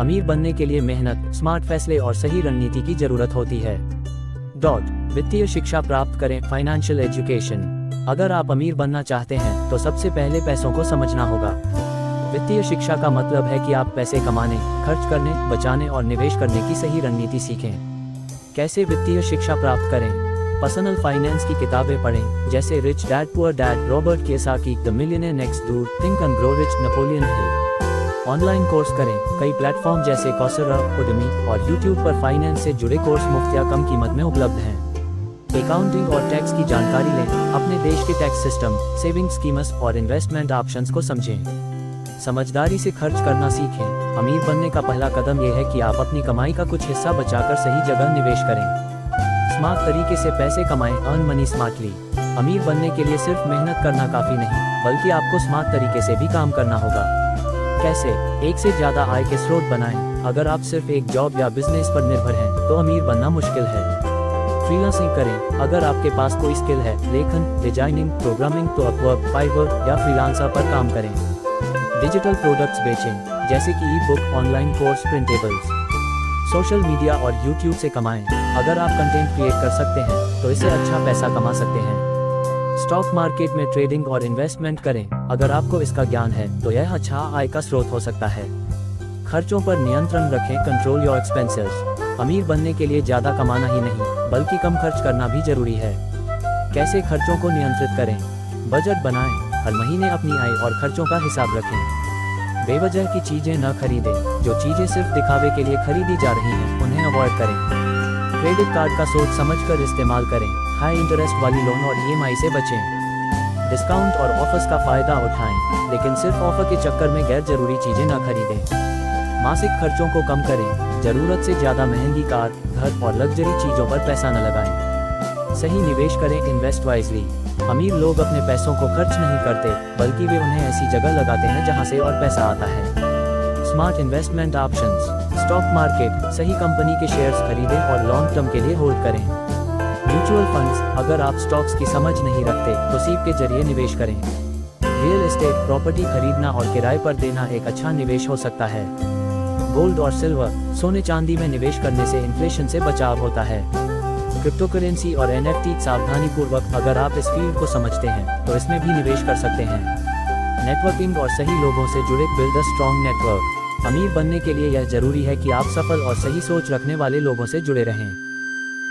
अमीर बनने के लिए मेहनत, स्मार्ट फैसले और सही रणनीति की जरूरत होती है। वित्तीय शिक्षा प्राप्त करें, फाइनेंशियल एजुकेशन। अगर आप अमीर बनना चाहते हैं तो सबसे पहले पैसों को समझना होगा। वित्तीय शिक्षा का मतलब है कि आप पैसे कमाने, खर्च करने, बचाने और निवेश करने की सही रणनीति सीखें। कैसे वित्तीय शिक्षा प्राप्त करें? पर्सनल फाइनेंस की किताबें पढ़ें, जैसे rich dad poor dad, Robert Kiyosaki, the millionaire next door, think and grow rich, Napoleon Hill. Online course करें, कई प्लेटफॉर्म जैसे कौशरा, उडमी और यूट्यूब पर फाइनेंस से जुड़े कोर्स मुफ्त या कम कीमत में उपलब्ध हैं। अकाउंटिंग और टैक्स की जानकारी लें, अपने देश के टैक्स सिस्टम, सेविंग स्कीम्स और इन्वेस्टमेंट ऑप्शंस को समझें। समझदारी से खर्च करना सीखें। अमीर बनने का पहला कदम यह है कि आप अपनी कमाई का कुछ हिस्सा बचाकर सही जगह निवेश करें। स्मार्ट तरीके से पैसे कमाएं, अर्न मनी स्मार्टली। अमीर बनने के लिए सिर्फ मेहनत करना काफी नहीं, बल्कि आपको स्मार्ट तरीके से भी काम करना होगा। कैसे? एक से ज्यादा आय के स्रोत बनाएं। अगर आप सिर्फ एक जॉब या बिजनेस पर निर्भर हैं, तो अमीर बनना मुश्किल है। फ्रीलांसिंग करें। अगर आपके पास कोई स्किल है, लेखन, डिजाइनिंग, प्रोग्रामिंग, तो अपवर्क, फाइवर या फ्रीलांसर पर काम करें। डिजिटल प्रोडक्ट्स बेचें, जैसे कि e book, online course, printables. Social media और यूट्यूब से कमाएं। अगर आप कंटेंट क्रिएट कर सकते हैं तो इससे अच्छा पैसा कमा सकते हैं। स्टॉक मार्केट में ट्रेडिंग और इन्वेस्टमेंट करें। अगर आपको इसका ज्ञान है तो यह अच्छा आय का स्रोत हो सकता है। खर्चों पर नियंत्रण रखें, कंट्रोल योर एक्सपेंसेस। अमीर बनने के लिए ज्यादा कमाना ही नहीं, बल्कि कम खर्च करना भी जरूरी है। कैसे खर्चों को नियंत्रित करें? बजट बनाएं। हर महीने अपनी आय और खर्चों का हिसाब रखें। बेवजह की चीजें न खरीदें। जो चीजें सिर्फ दिखावे के लिए खरीदी जा रही हैं, उन्हें अवॉइड करें। क्रेडिट कार्ड का सोच समझकर इस्तेमाल करें। हाई इंटरेस्ट वाली लोन और ईएमआई से बचें। डिस्काउंट और ऑफर्स का फायदा उठाएं, लेकिन सिर्फ ऑफर के चक्कर में गैर जरूरी चीजें न खरीदें। मासिक खर्चों को कम करें। जरूरत से ज्यादा महंगी कार, घर और लग्जरी चीजों पर पैसा न लगाएं। सही निवेश करें, इन्वेस्ट वाइजली। अमीर लोग अपने पैसों को खर्च नहीं करते, बल्कि वे उन्हें ऐसी जगह लगाते हैं जहां से और पैसा आता है। Smart investment options. Stock market, सही कंपनी के शेयर्स खरीदें और लॉन्ग टर्म के लिए होल्ड करें। म्यूचुअल फंड्स, अगर आप स्टॉक्स की समझ नहीं रखते तो सीप के जरिए निवेश करें। रियल एस्टेट, प्रॉपर्टी खरीदना और किराए पर देना एक अच्छा निवेश हो सकता है। गोल्ड और सिल्वर, सोने चांदी में निवेश करने से इन्फ्लेशन से बचाव होता है। क्रिप्टो करेंसी और एनएफटी, सावधानी पूर्वक। अगर आप इस फील्ड को समझते हैं तो इसमें भी निवेश कर सकते हैं। नेटवर्किंग और सही लोगों से जुड़े, बिल्ड अ स्ट्रॉन्ग नेटवर्क। अमीर बनने के लिए यह जरूरी है कि आप सफल और सही सोच रखने वाले लोगों से जुड़े रहें।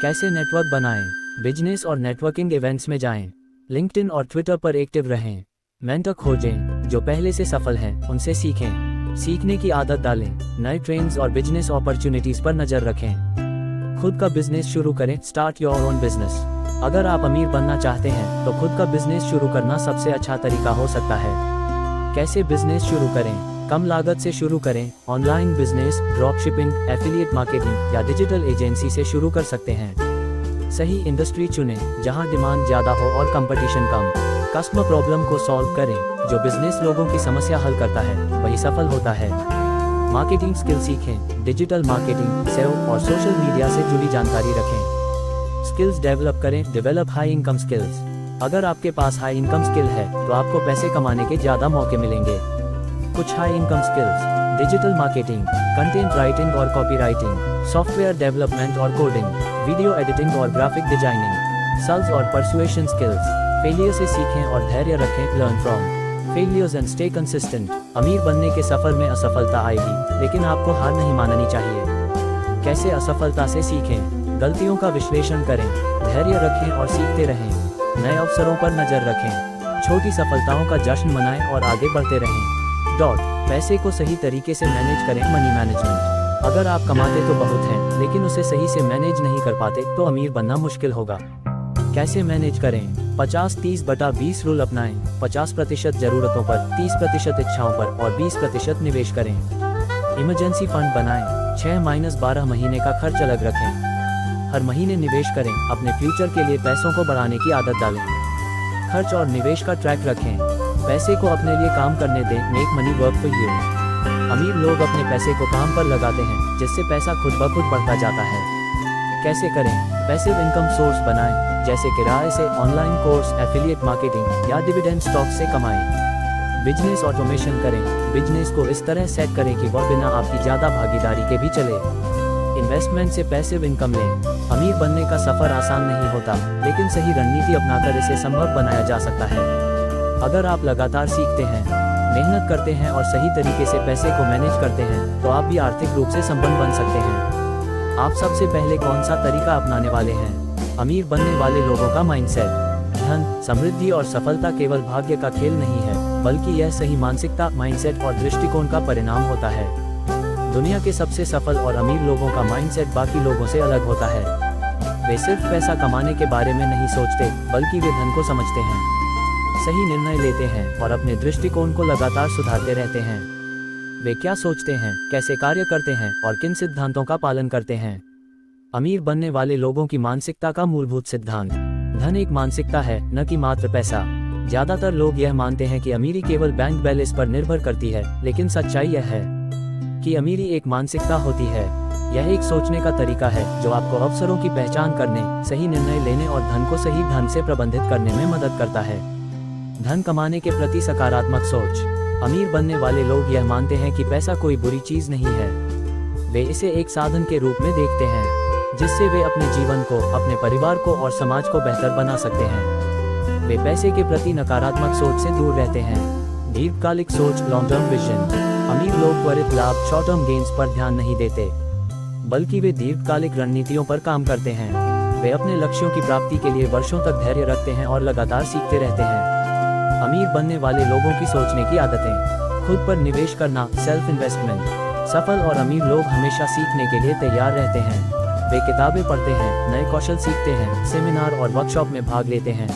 कैसे नेटवर्क बनाएं? बिजनेस और नेटवर्किंग इवेंट्स में जाएं। लिंक्डइन और ट्विटर पर एक्टिव रहें। मेंटर खोजें जो पहले से सफल हैं, उनसे सीखें। सीखने की आदत डालें। नए ट्रेंड्स और बिजनेस अपॉर्चुनिटीज पर नजर रखें। खुद का बिजनेस शुरू करें, स्टार्ट योर ओन बिजनेस। अगर आप अमीर बनना चाहते हैं तो खुद का बिजनेस शुरू करना सबसे अच्छा तरीका हो सकता है। कैसे बिजनेस शुरू करें? कम लागत से शुरू करें। Online business, drop shipping, affiliate marketing या डिजिटल एजेंसी से शुरू कर सकते हैं। सही इंडस्ट्री चुनें जहां डिमांड ज्यादा हो और कंपटीशन कम। कस्टमर प्रॉब्लम को सॉल्व करें। जो बिजनेस लोगों की समस्या हल करता है वही सफल होता है। मार्केटिंग स्किल सीखें। डिजिटल मार्केटिंग, सेल और सोशल मीडिया से जुड़ी जानकारी रखें। स्किल्स डेवलप करें। Develop high income skills. अगर आपके पास हाई इनकम स्किल है तो आपको पैसे कमाने के ज्यादा मौके मिलेंगे। कुछ high income skills: digital marketing, content writing और कॉपीराइटिंग, सॉफ्टवेयर डेवलपमेंट और कोडिंग, वीडियो एडिटिंग और ग्राफिक डिजाइनिंग, सेल्स और परसुएशन स्किल्स। फेलियर से सीखें और धैर्य रखें। Learn from failures and stay consistent. अमीर बनने के सफर में असफलता आएगी, लेकिन आपको हार नहीं माननी चाहिए। कैसे असफलता से सीखें? गलतियों का विश्लेषण करें, धैर्य रखें और सीखते रहें। नए अवसरों पर नजर रखें। छोटी सफलताओं का जश्न मनाएं और आगे बढ़ते रहें। पैसे को सही तरीके से मैनेज करें। Money management. अगर आप कमाते तो बहुत हैं, लेकिन उसे सही से मैनेज नहीं कर पाते तो अमीर बनना मुश्किल होगा। कैसे मैनेज करें? 50-30/20 रूल अपनाएं। 50% जरूरतों पर, 30% इच्छाओं पर और 20% निवेश करें। इमरजेंसी फंड बनाएं। 6-12 महीने का खर्च अलग रखें। हर महीने निवेश करें। अपने फ्यूचर के लिए पैसों को बढ़ाने की आदत डालें। खर्च और निवेश का ट्रैक रखें। पैसे को अपने लिए काम करने दें। Make money work for you. अमीर लोग अपने पैसे को काम पर लगाते हैं, जिससे पैसा खुद ब खुद बढ़ता जाता है। कैसे करें? पैसिव इनकम सोर्स बनाएं, जैसे किराए से, ऑनलाइन कोर्स, एफिलिएट मार्केटिंग या डिविडेंड स्टॉक से कमाएं। बिजनेस ऑटोमेशन करें। बिजनेस को इस तरह सेट करें कि वह बिना आपकी ज़्यादा भागीदारी के भी चले। इन्वेस्टमेंट से पैसिव इनकम लें। अमीर बनने का सफ़र आसान नहीं होता, लेकिन सही रणनीति अपनाकर इसे संभव बनाया जा सकता है। अगर आप लगातार सीखते हैं, मेहनत करते हैं और सही तरीके से पैसे को मैनेज करते हैं, तो आप भी आर्थिक रूप से संपन्न बन सकते हैं। आप सबसे पहले कौन सा तरीका अपनाने वाले हैं? अमीर बनने वाले लोगों का माइंडसेट। धन, समृद्धि और सफलता केवल भाग्य का खेल नहीं है, बल्कि यह सही मानसिकता, माइंडसेट और दृष्टिकोण का परिणाम होता है। दुनिया के सबसे सफल और अमीर लोगों का माइंडसेट बाकी लोगों से अलग होता है। वे सिर्फ पैसा कमाने के बारे में नहीं सोचते, बल्कि वे धन को समझते हैं, सही निर्णय लेते हैं और अपने दृष्टिकोण को लगातार सुधारते रहते हैं। वे क्या सोचते हैं, कैसे कार्य करते हैं और किन सिद्धांतों का पालन करते हैं। अमीर बनने वाले लोगों की मानसिकता का मूलभूत सिद्धांत। धन एक मानसिकता है, न कि मात्र पैसा। ज्यादातर लोग यह मानते हैं कि अमीरी केवल बैंक बैलेंस पर निर्भर करती है, लेकिन सच्चाई यह है कि अमीरी एक मानसिकता होती है। यह एक सोचने का तरीका है जो आपको अवसरों की पहचान करने, सही निर्णय लेने और धन को सही ढंग से प्रबंधित करने में मदद करता है। धन कमाने के प्रति सकारात्मक सोच। अमीर बनने वाले लोग यह मानते हैं कि पैसा कोई बुरी चीज नहीं है। वे इसे एक साधन के रूप में देखते हैं, जिससे वे अपने जीवन को, अपने परिवार को और समाज को बेहतर बना सकते हैं। वे पैसे के प्रति नकारात्मक सोच से दूर रहते हैं। दीर्घकालिक सोच, लॉन्ग टर्म विजन। अमीर लोग त्वरित लाभ, शॉर्ट टर्म गेन्स पर ध्यान नहीं देते, बल्कि वे दीर्घकालिक रणनीतियों पर काम करते हैं। वे अपने लक्ष्यों की प्राप्ति के लिए वर्षों तक धैर्य रखते हैं और लगातार सीखते रहते हैं। अमीर बनने वाले लोगों की सोचने की आदतें। खुद पर निवेश करना, सेल्फ इन्वेस्टमेंट। सफल और अमीर लोग हमेशा सीखने के लिए तैयार रहते हैं। वे किताबें पढ़ते हैं, नए कौशल सीखते हैं, सेमिनार और वर्कशॉप में भाग लेते हैं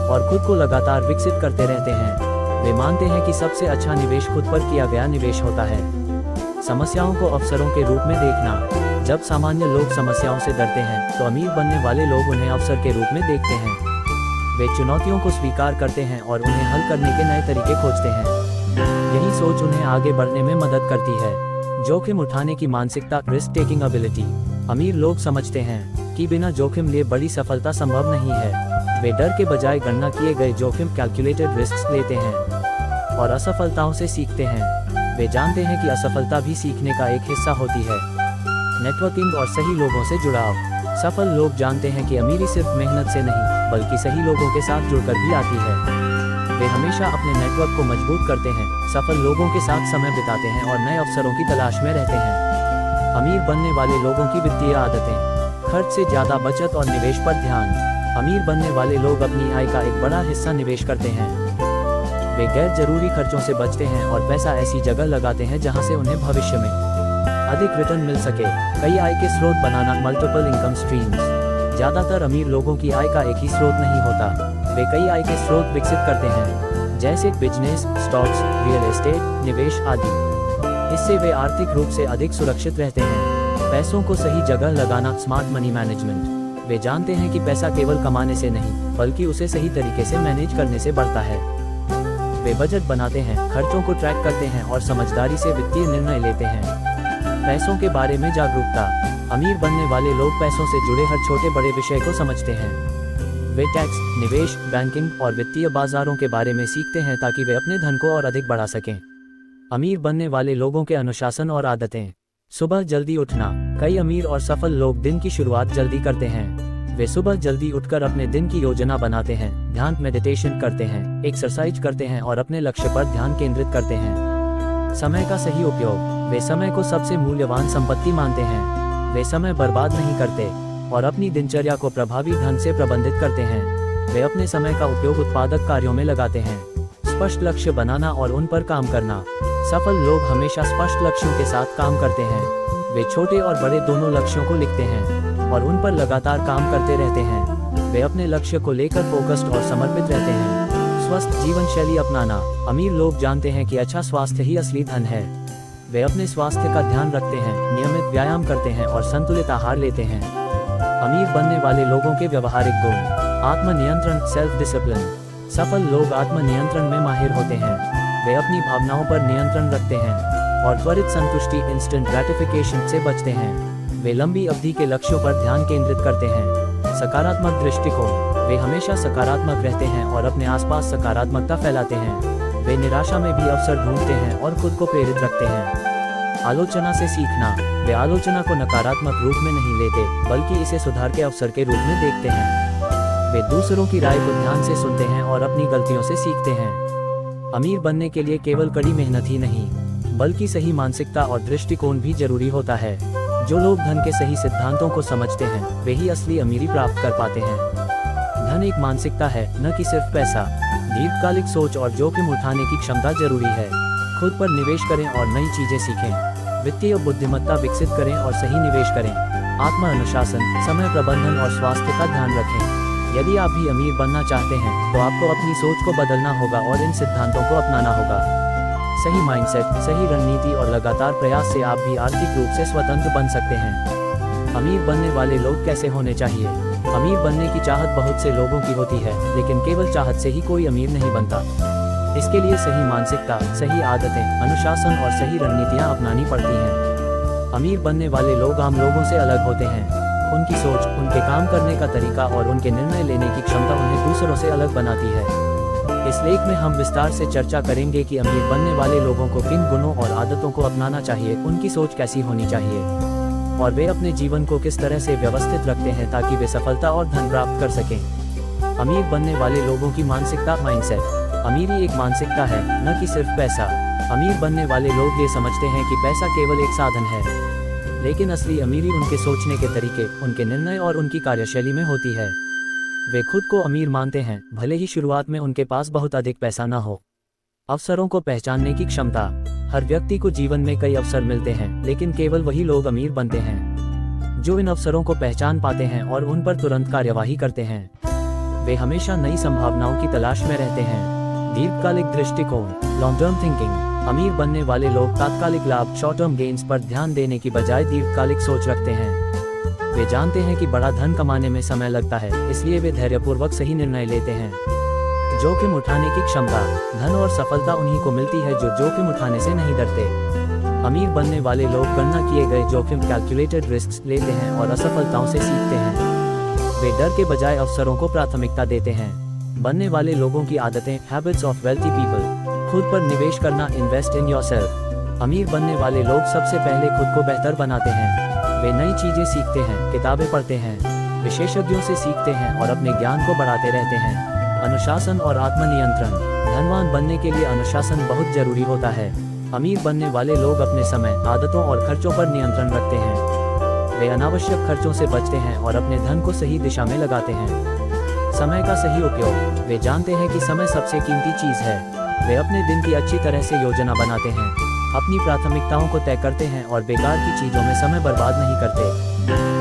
और खुद को लगातार विकसित करते रहते हैं। वे मानते हैं कि सबसे अच्छा निवेश खुद पर किया गया निवेश होता है। समस्याओं को अवसरों के रूप में देखना। जब सामान्य लोग समस्याओं से डरते हैं, तो अमीर बनने वाले लोग उन्हें अवसर के रूप में देखते हैं। वे चुनौतियों को स्वीकार करते हैं और उन्हें हल करने के नए तरीके खोजते हैं। यही सोच उन्हें आगे बढ़ने में मदद करती है। जोखिम उठाने की मानसिकता, रिस्क टेकिंग एबिलिटी। अमीर लोग समझते हैं कि बिना जोखिम लिए बड़ी सफलता संभव नहीं है। वे डर के बजाय गणना किए गए जोखिम, कैलकुलेटेड रिस्क लेते हैं और असफलताओं से सीखते हैं। वे जानते हैं कि असफलता भी सीखने का एक हिस्सा होती है। नेटवर्किंग और सही लोगों से जुड़ाव। सफल लोग जानते हैं कि अमीरी सिर्फ मेहनत से नहीं, बल्कि सही लोगों के साथ जुड़कर भी आती है। वे हमेशा अपने नेटवर्क को मजबूत करते हैं, सफल लोगों के साथ समय बिताते हैं और नए अवसरों की तलाश में रहते हैं। अमीर बनने वाले लोगों की वित्तीय आदतें। खर्च से ज्यादा बचत और निवेश पर ध्यान। अमीर बनने वाले लोग अपनी आय का एक बड़ा हिस्सा निवेश करते हैं। वे गैर जरूरी खर्चों से बचते हैं और पैसा ऐसी जगह लगाते हैं जहां से उन्हें भविष्य में अधिक रिटर्न मिल सके। कई आय के स्रोत बनाना, मल्टीपल इनकम स्ट्रीम्स। ज्यादातर अमीर लोगों की आय का एक ही स्रोत नहीं होता। वे कई आय के स्रोत विकसित करते हैं, जैसे बिजनेस, स्टॉक्स, रियल एस्टेट, निवेश आदि। इससे वे आर्थिक रूप से अधिक सुरक्षित रहते हैं। पैसों को सही जगह लगाना, स्मार्ट मनी मैनेजमेंट। वे जानते हैं कि पैसा केवल कमाने से नहीं, बल्कि उसे सही तरीके से मैनेज करने से बढ़ता है। वे बजट बनाते हैं, खर्चों को ट्रैक करते हैं और समझदारी से वित्तीय निर्णय लेते हैं। पैसों के बारे में जागरूकता। अमीर बनने वाले लोग पैसों से जुड़े हर छोटे बड़े विषय को समझते हैं। वे टैक्स, निवेश, बैंकिंग और वित्तीय बाजारों के बारे में सीखते हैं ताकि वे अपने धन को और अधिक बढ़ा सकें। अमीर बनने वाले लोगों के अनुशासन और आदतें। सुबह जल्दी उठना। कई अमीर और सफल लोग दिन की शुरुआत जल्दी करते हैं। वे सुबह जल्दी उठकर अपने दिन की योजना बनाते हैं, ध्यान, मेडिटेशन करते हैं, एक्सरसाइज करते हैं और अपने लक्ष्य पर ध्यान केंद्रित करते हैं। समय का सही उपयोग। वे समय को सबसे मूल्यवान संपत्ति मानते हैं। वे समय बर्बाद नहीं करते और अपनी दिनचर्या को प्रभावी ढंग से प्रबंधित करते हैं। वे अपने समय का उपयोग उत्पादक कार्यों में लगाते हैं। स्पष्ट लक्ष्य बनाना और उन पर काम करना। सफल लोग हमेशा स्पष्ट लक्ष्यों के साथ काम करते हैं। वे छोटे और बड़े दोनों लक्ष्यों को लिखते हैं और उन पर लगातार काम करते रहते हैं। वे अपने लक्ष्य को लेकर फोकस्ड और समर्पित रहते हैं। स्वस्थ जीवन शैली अपनाना। अमीर लोग जानते हैं कि अच्छा स्वास्थ्य ही असली धन है। वे अपने स्वास्थ्य का ध्यान रखते हैं, नियमित व्यायाम करते हैं और संतुलित आहार लेते हैं। अमीर बनने वाले लोगों के व्यवहारिक गुण। आत्मनियंत्रण, सेल्फ डिसिप्लिन। सफल लोग आत्मनियंत्रण में माहिर होते हैं। वे अपनी भावनाओं पर नियंत्रण रखते हैं और त्वरित संतुष्टि, इंस्टेंट ग्रेटिफिकेशन से बचते हैं। वे लंबी अवधि के लक्ष्यों पर ध्यान केंद्रित करते हैं। सकारात्मक दृष्टिकोण। वे हमेशा सकारात्मक रहते हैं और अपने आसपास सकारात्मकता फैलाते हैं। वे निराशा में भी अवसर ढूंढते हैं और खुद को प्रेरित रखते हैं। आलोचना से सीखना, वे आलोचना को नकारात्मक रूप में नहीं लेते, बल्कि इसे सुधार के अवसर के रूप में देखते हैं। वे दूसरों की राय को ध्यान से सुनते हैं और अपनी गलतियों से सीखते हैं। अमीर बनने के लिए केवल कड़ी मेहनत ही नहीं, बल्कि सही मानसिकता और दृष्टिकोण भी जरूरी होता है। जो लोग धन के सही सिद्धांतों को समझते हैं, वे ही असली अमीरी प्राप्त कर पाते हैं। धन एक मानसिकता है, न कि सिर्फ पैसा। दीर्घकालिक सोच और जोखिम उठाने की क्षमता जरूरी है। खुद पर निवेश करें और नई चीजें सीखें। वित्तीय बुद्धिमत्ता विकसित करें और सही निवेश करें। आत्म अनुशासन, समय प्रबंधन और स्वास्थ्य का ध्यान रखें। यदि आप भी अमीर बनना चाहते हैं, तो आपको अपनी सोच को बदलना होगा और इन सिद्धांतों को अपनाना होगा। सही माइंडसेट, सही रणनीति और लगातार प्रयास से आप भी आर्थिक रूप से स्वतंत्र बन सकते हैं। अमीर बनने वाले लोग कैसे होने चाहिए? अमीर बनने की चाहत बहुत से लोगों की होती है, लेकिन केवल चाहत से ही कोई अमीर नहीं बनता। इसके लिए सही मानसिकता, सही आदतें, अनुशासन और सही रणनीतियाँ अपनानी पड़ती हैं। अमीर बनने वाले लोग आम लोगों से अलग होते हैं। उनकी सोच, उनके काम करने का तरीका और उनके निर्णय लेने की क्षमता उन्हें दूसरों से अलग बनाती है। इस लेख में हम विस्तार से चर्चा करेंगे कि अमीर बनने वाले लोगों को किन गुणों और आदतों को अपनाना चाहिए, उनकी सोच कैसी होनी चाहिए और वे अपने जीवन को किस तरह से व्यवस्थित रखते हैं ताकि वे सफलता और धन प्राप्त कर सकें। अमीर बनने वाले लोगों की मानसिकता, माइंडसेट। अमीरी एक मानसिकता है, न कि सिर्फ पैसा। अमीर बनने वाले लोग ये समझते हैं कि पैसा केवल एक साधन है, लेकिन असली अमीरी उनके सोचने के तरीके, उनके निर्णय और उनकी कार्यशैली में होती है। वे खुद को अमीर मानते हैं, भले ही शुरुआत में उनके पास बहुत अधिक पैसा न हो। अवसरों को पहचानने की क्षमता। हर व्यक्ति को जीवन में कई अवसर मिलते हैं, लेकिन केवल वही लोग अमीर बनते हैं जो इन अवसरों को पहचान पाते हैं और उन पर तुरंत कार्यवाही करते हैं। वे हमेशा नई संभावनाओं की तलाश में रहते हैं। दीर्घकालिक दृष्टिकोण, लॉन्ग टर्म थिंकिंग। अमीर बनने वाले लोग तात्कालिक लाभ, शॉर्ट टर्म गेन्स पर ध्यान देने की बजाय दीर्घकालिक सोच रखते हैं। वे जानते हैं कि बड़ा धन कमाने में समय लगता है, इसलिए वे धैर्यपूर्वक सही निर्णय लेते हैं। जोखिम उठाने की क्षमता। धन और सफलता उन्हीं को मिलती है जो जोखिम उठाने से नहीं डरते। अमीर बनने वाले लोग गणना किए गए जोखिम, कैलकुलेटेड रिस्क लेते हैं और असफलताओं से सीखते हैं। वे डर के बजाय अवसरों को प्राथमिकता देते हैं। बनने वाले लोगों की आदतें, हैबिट्स ऑफ वेल्थी पीपल। खुद पर निवेश करना, इन्वेस्ट इन योरसेल्फ। अमीर बनने वाले लोग सबसे पहले खुद को बेहतर बनाते हैं। वे नई चीजें सीखते हैं, किताबें पढ़ते हैं, विशेषज्ञों से सीखते हैं और अपने ज्ञान को बढ़ाते रहते हैं। अनुशासन और आत्मनियंत्रण। धनवान बनने के लिए अनुशासन बहुत जरूरी होता है। अमीर बनने वाले लोग अपने समय, आदतों और खर्चों पर नियंत्रण रखते हैं। वे अनावश्यक खर्चों से बचते हैं और अपने धन को सही दिशा में लगाते हैं। समय का सही उपयोग। वे जानते हैं कि समय सबसे कीमती चीज है। वे अपने दिन की अच्छी तरह से योजना बनाते हैं, अपनी प्राथमिकताओं को तय करते हैं और बेकार की चीजों में समय बर्बाद नहीं करते।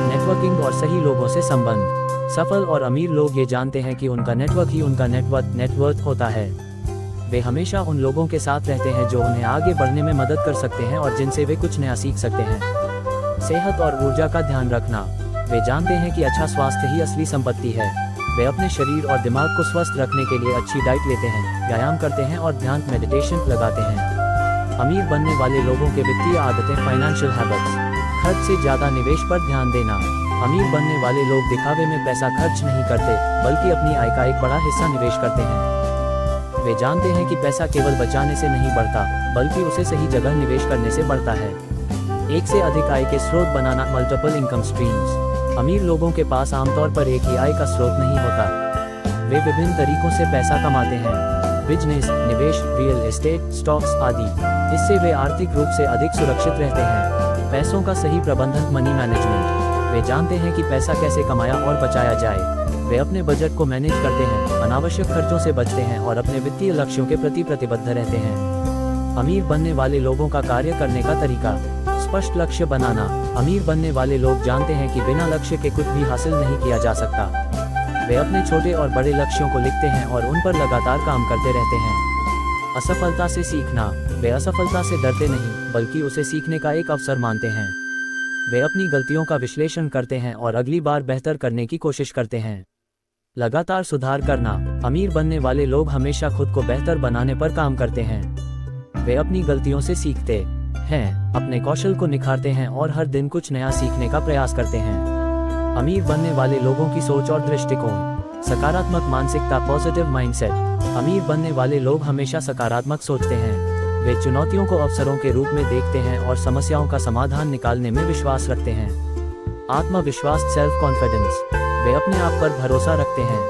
नेटवर्किंग और सही लोगों से संबंध। सफल और अमीर लोग ये जानते हैं कि उनका नेटवर्क ही उनका नेटवर्थ होता है। वे हमेशा उन लोगों के साथ रहते हैं जो उन्हें आगे बढ़ने में मदद कर सकते हैं और जिनसे वे कुछ नया सीख सकते हैं। सेहत और ऊर्जा का ध्यान रखना। वे जानते हैं कि अच्छा स्वास्थ्य ही असली संपत्ति है। वे अपने शरीर और दिमाग को स्वस्थ रखने के लिए अच्छी डाइट लेते हैं, व्यायाम करते हैं और ध्यान, मेडिटेशन लगाते हैं। अमीर बनने वाले लोगों के वित्तीय आदतें, फाइनेंशियल हैबिट्स। खर्च से ज्यादा निवेश पर ध्यान देना। अमीर बनने वाले लोग दिखावे में पैसा खर्च नहीं करते, बल्कि अपनी आय का एक बड़ा हिस्सा निवेश करते हैं। वे जानते हैं कि पैसा केवल बचाने से नहीं बढ़ता, बल्कि उसे सही जगह निवेश करने से बढ़ता है। एक से अधिक आय के स्रोत बनाना, मल्टीपल इनकम स्ट्रीम्स। अमीर लोगों के पास आमतौर पर एक ही आय का स्रोत नहीं होता। वे विभिन्न तरीकों से पैसा कमाते हैं, बिजनेस, निवेश, रियल एस्टेट, स्टॉक्स आदि। इससे वे आर्थिक रूप से अधिक सुरक्षित रहते हैं। पैसों का सही प्रबंधन, मनी मैनेजमेंट। वे जानते हैं कि पैसा कैसे कमाया और बचाया जाए। वे अपने बजट को मैनेज करते हैं, अनावश्यक खर्चों से बचते हैं और अपने वित्तीय लक्ष्यों के प्रति प्रतिबद्ध रहते हैं। अमीर बनने वाले लोगों का कार्य करने का तरीका। स्पष्ट लक्ष्य बनाना। अमीर बनने वाले लोग जानते हैं कि बिना लक्ष्य के कुछ भी हासिल नहीं किया जा सकता। वे अपने छोटे और बड़े लक्ष्यों को लिखते हैं और उन पर लगातार काम करते रहते हैं। असफलता से सीखना। वे असफलता से डरते नहीं, बल्कि उसे सीखने का एक अवसर मानते हैं। वे अपनी गलतियों का विश्लेषण करते हैं और अगली बार बेहतर करने की कोशिश करते हैं। लगातार सुधार करना। अमीर बनने वाले लोग हमेशा खुद को बेहतर बनाने पर काम करते हैं। वे अपनी गलतियों से सीखते हैं, अपने कौशल को निखारते हैं और हर दिन कुछ नया सीखने का प्रयास करते हैं। अमीर बनने वाले लोगों की सोच और दृष्टिकोण। सकारात्मक मानसिकता, पॉजिटिव माइंडसेट। अमीर बनने वाले लोग हमेशा सकारात्मक सोचते हैं। वे चुनौतियों को अवसरों के रूप में देखते हैं और समस्याओं का समाधान निकालने में विश्वास रखते हैं। आत्मविश्वास, सेल्फ कॉन्फिडेंस, वे अपने आप पर भरोसा रखते हैं।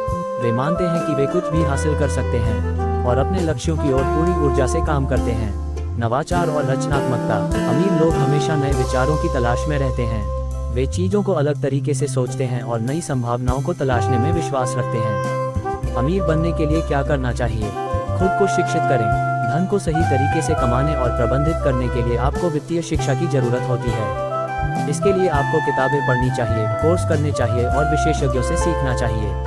वे मानते हैं कि वे कुछ भी हासिल कर सकते हैं और अपने लक्ष्यों की ओर पूरी ऊर्जा से काम करते हैं। नवाचार और रचनात्मकता, अमीर लोग हमेशा नए विचारों की तलाश में रहते हैं। वे चीजों को अलग तरीके से सोचते हैं और नई संभावनाओं को तलाशने में विश्वास रखते हैं। अमीर बनने के लिए क्या करना चाहिए? खुद को शिक्षित करें। धन को सही तरीके से कमाने और प्रबंधित करने के लिए आपको वित्तीय शिक्षा की जरूरत होती है। इसके लिए आपको किताबें पढ़नी चाहिए, कोर्स करने चाहिए और विशेषज्ञों से सीखना चाहिए।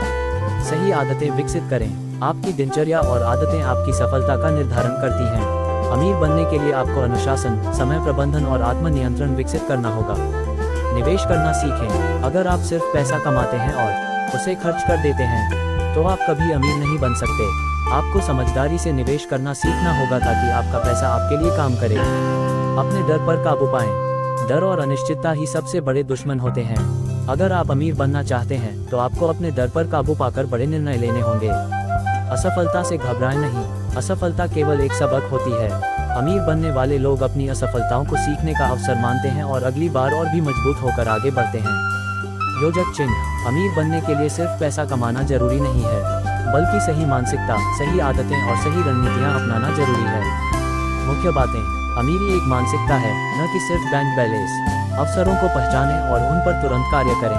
सही आदतें विकसित करें। आपकी दिनचर्या और आदतें आपकी सफलता का निर्धारण करती हैं। अमीर बनने के लिए आपको अनुशासन, समय प्रबंधन और आत्मनियंत्रण विकसित करना होगा। निवेश करना सीखें। अगर आप सिर्फ पैसा कमाते हैं और उसे खर्च कर देते हैं तो आप कभी अमीर नहीं बन सकते। आपको समझदारी से निवेश करना सीखना होगा ताकि आपका पैसा आपके लिए काम करे। अपने डर पर काबू पाएं। डर और अनिश्चितता ही सबसे बड़े दुश्मन होते हैं। अगर आप अमीर बनना चाहते हैं तो आपको अपने डर पर काबू पाकर बड़े निर्णय लेने होंगे। असफलता से घबराएं नहीं। असफलता केवल एक सबक होती है। अमीर बनने वाले लोग अपनी असफलताओं को सीखने का अवसर मानते हैं और अगली बार और भी मजबूत होकर आगे बढ़ते हैं। योजक चिन्ह, अमीर बनने के लिए सिर्फ पैसा कमाना जरूरी नहीं है, बल्कि सही मानसिकता, सही आदतें और सही रणनीतियां अपनाना जरूरी है। मुख्य बातें, अमीरी एक मानसिकता है, न कि सिर्फ बैंक बैलेंस। अवसरों को पहचानें और उन पर तुरंत कार्य करें।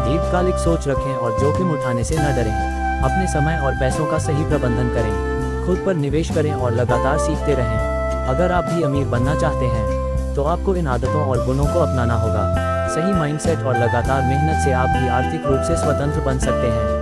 दीर्घकालिक सोच रखें और जोखिम उठाने से न डरें। अपने समय और पैसों का सही प्रबंधन करें। खुद पर निवेश करें और लगातार सीखते रहें। अगर आप भी अमीर बनना चाहते हैं तो आपको इन आदतों और गुणों को अपनाना होगा। सही माइंडसेट और लगातार मेहनत से आप भी आर्थिक रूप से स्वतंत्र बन सकते हैं।